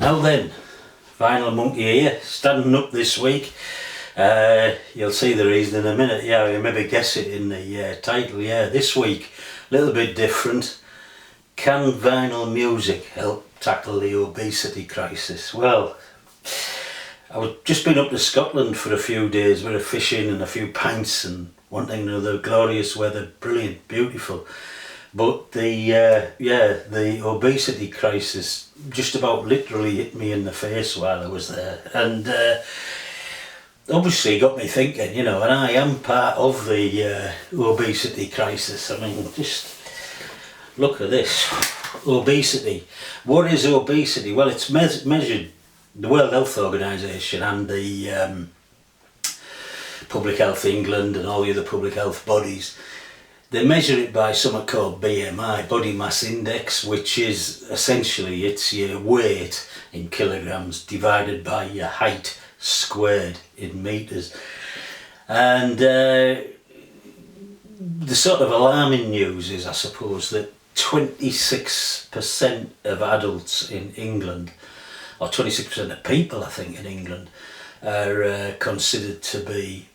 Now then, Vinyl Monkey here, standing up this week. You'll see the reason in a minute. Yeah, you maybe guess it in the title. Yeah, this week, a little bit different. Can vinyl music help tackle the obesity crisis? Well, I've just been up to Scotland for a few days, bit of fishing and a few pints and one thing and another. Glorious weather, brilliant, beautiful. But the obesity crisis just about literally hit me in the face while I was there, and obviously got me thinking, and I am part of the obesity crisis. I mean, just look at this, obesity. What is obesity? Well, it's measured, the World Health Organisation and the Public Health England and all the other public health bodies. They measure it by something called BMI, body mass index, which is essentially it's your weight in kilograms divided by your height squared in metres. And the sort of alarming news is, I suppose, that 26% of adults in England, or 26% of people, I think, in England, are considered to be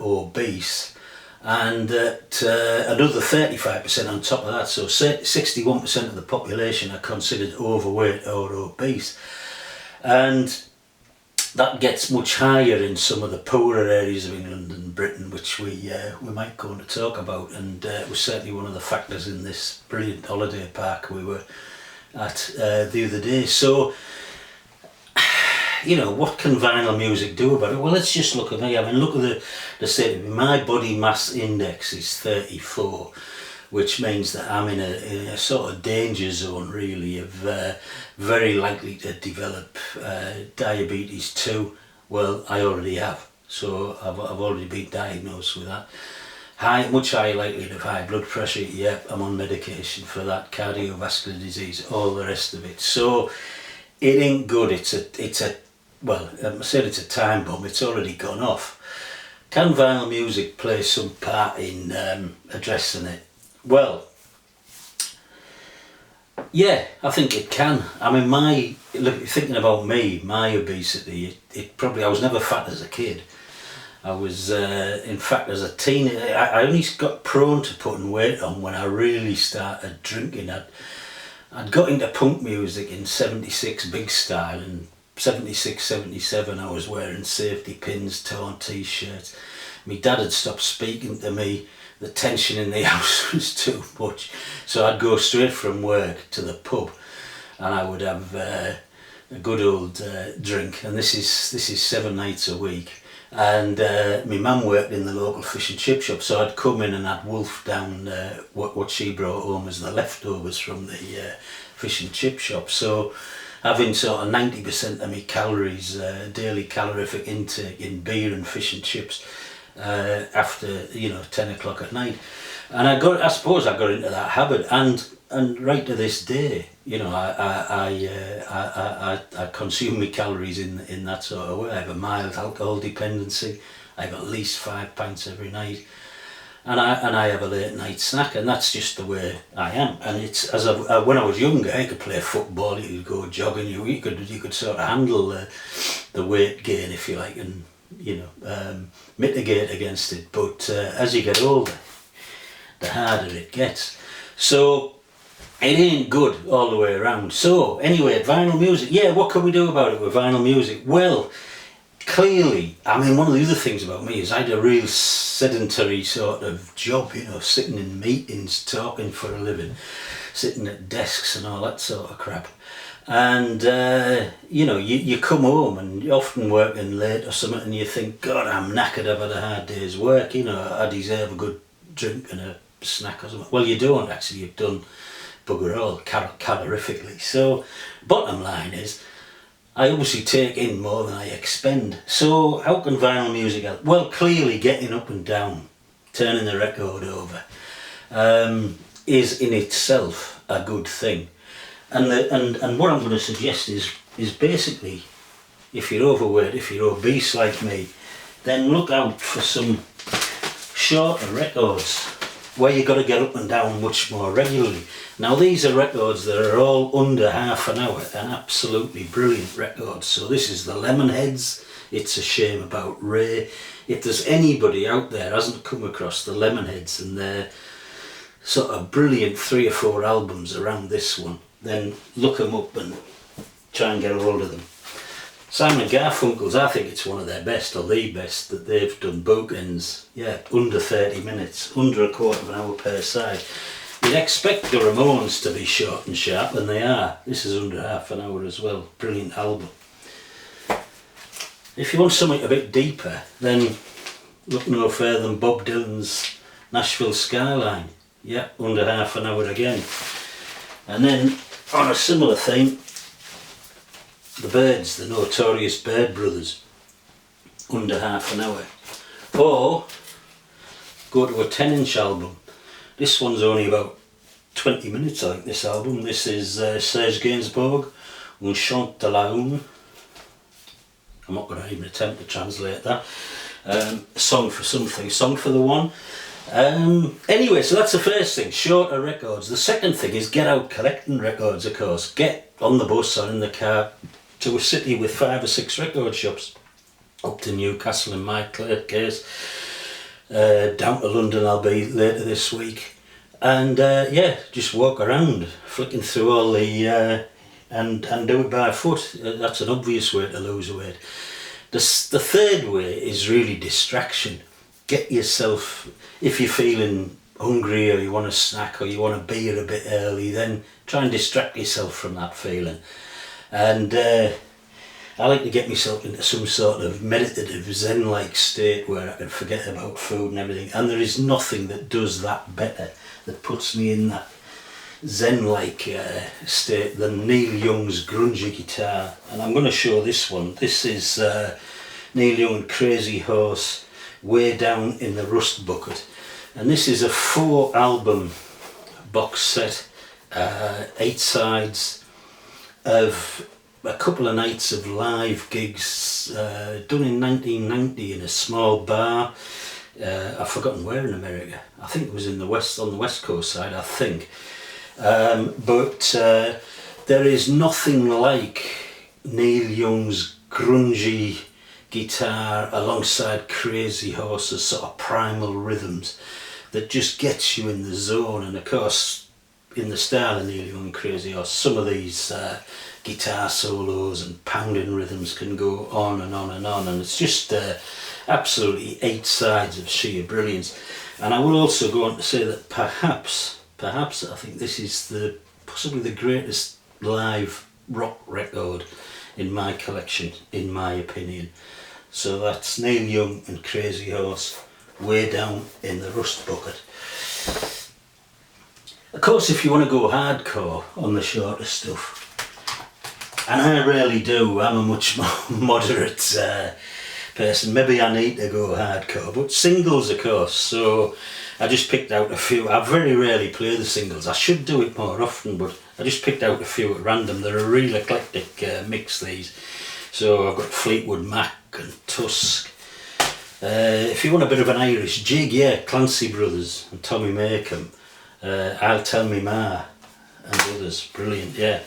obese. And that another 35% on top of that, so 61% of the population are considered overweight or obese. And that gets much higher in some of the poorer areas of England and Britain, which we might go on to talk about. And it was certainly one of the factors in this brilliant holiday park we were at the other day. So, what can vinyl music do about it? Well, let's just look at me. I mean, look at the state of me. My body mass index is 34, which means that I'm in a sort of danger zone, really, of very likely to develop diabetes 2. Well, I already have, so I've already been diagnosed with that. Much higher likelihood of high blood pressure. Yep, I'm on medication for that, cardiovascular disease, all the rest of it. So it ain't good. Well, I said it's a time bomb. It's already gone off. Can vinyl music play some part in addressing it? Well, yeah, I think it can. I mean, thinking about me, my obesity, I was never fat as a kid. I was, in fact, as a teen, I only got prone to putting weight on when I really started drinking. I'd got into punk music in 76 big style, and 76, 77 I was wearing safety pins, torn t-shirts. My dad had stopped speaking to me. The tension in the house was too much, so I'd go straight from work to the pub and I would have a good old drink, and this is 7 nights a week. And my mum worked in the local fish and chip shop, so I'd come in and I'd wolf down what she brought home as the leftovers from the fish and chip shop. So having sort of 90% of my calories, daily calorific intake in beer and fish and chips after 10 o'clock at night, and I suppose I got into that habit, and right to this day, I consume my calories in that sort of way. I have a mild alcohol dependency. I have at least 5 pints every night. And I have a late night snack, and that's just the way I am. And it's when I was younger, I could play football, you could go jogging, you could sort of handle the weight gain, if you like, and mitigate against it. But as you get older, the harder it gets. So it ain't good all the way around. So anyway, vinyl music. Yeah, what can we do about it with vinyl music? Well, clearly, I mean, one of the other things about me is I had a real sedentary sort of job, sitting in meetings, talking for a living, sitting at desks and all that sort of crap. And, you come home and you're often working late or something, and you think, God, I'm knackered, I've had a hard day's work, I deserve a good drink and a snack or something. Well, you don't actually, you've done bugger all calorifically. So, bottom line is, I obviously take in more than I expend. So how can vinyl music help? Well, clearly getting up and down, turning the record over, is in itself a good thing. And what I'm going to suggest is basically, if you're overweight, if you're obese like me, then look out for some shorter records. where you got to get up and down much more regularly. Now these are records that are all under half an hour and absolutely brilliant records. So this is the Lemonheads, It's a Shame About Ray. If there's anybody out there who hasn't come across the Lemonheads and their sort of brilliant 3 or 4 albums around this one, then look them up and try and get a hold of them. Simon Garfunkel's, I think it's one of their best, or the best, that they've done. Bookends, yeah, under 30 minutes, under a quarter of an hour per side. You'd expect the Ramones to be short and sharp, and they are. This is under half an hour as well. Brilliant album. If you want something a bit deeper, then look no further than Bob Dylan's Nashville Skyline. Yeah, under half an hour again. And then, on a similar theme, the Byrds, the notorious Byrd Brothers, under half an hour. Or go to a 10-inch album. This one's only about 20 minutes, I think, this album. This is Serge Gainsbourg, Un Chant de la Une. I'm not going to even attempt to translate that. A song for something, song for the one. Anyway, so that's the first thing, shorter records. The second thing is get out collecting records, of course. Get on the bus or in the car to a city with 5 or 6 record shops. Up to Newcastle in my case. Down to London I'll be later this week. And yeah, just walk around, flicking through all the... and do it by foot. That's an obvious way to lose weight. The third way is really distraction. Get yourself, if you're feeling hungry or you want a snack or you want a beer a bit early, then try and distract yourself from that feeling. And I like to get myself into some sort of meditative Zen-like state where I can forget about food and everything. And there is nothing that does that better, that puts me in that Zen-like state than Neil Young's grungy guitar. And I'm going to show this one. This is Neil Young and Crazy Horse, Way Down in the Rust Bucket. And this is a 4-album box set, 8 sides of a couple of nights of live gigs done in 1990 in a small bar. I've forgotten where in America. I think it was in the west, on the west coast side, I think. But there is nothing like Neil Young's grungy guitar alongside Crazy Horse's sort of primal rhythms that just gets you in the zone. And of course, in the style of Neil Young and Crazy Horse, some of these guitar solos and pounding rhythms can go on and on and on, and it's just absolutely 8 sides of sheer brilliance. And I will also go on to say that perhaps I think this is possibly the greatest live rock record in my collection, in my opinion. So that's Neil Young and Crazy Horse, Way Down in the Rust Bucket. Of course, if you want to go hardcore on the shorter stuff, and I rarely do, I'm a much more moderate person, maybe I need to go hardcore, but singles of course, so I just picked out a few. I very rarely play the singles, I should do it more often, but I just picked out a few at random. They're a real eclectic mix, these. So I've got Fleetwood Mac and Tusk. If you want a bit of an Irish jig, yeah, Clancy Brothers and Tommy Makem. I'll Tell Me Ma and others, brilliant, yeah.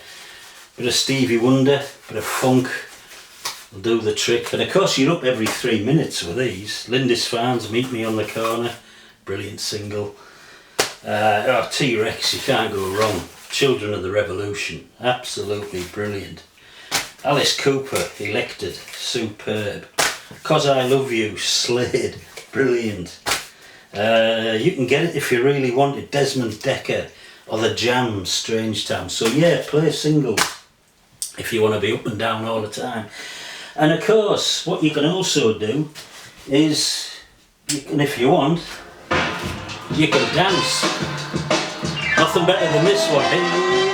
Bit of Stevie Wonder, bit of funk will do the trick. And of course you're up every 3 minutes with these. Lindisfarne's Meet Me on the Corner, brilliant single. T-Rex, you can't go wrong. Children of the Revolution, absolutely brilliant. Alice Cooper, Elected, superb. 'Cause I Love You, Slade, brilliant. You can get it if you really want it, Desmond Dekker or The Jam, Strange Town. So yeah, play singles if you want to be up and down all the time. And of course, what you can also do is, if you want, you can dance. Nothing better than this one. Hey.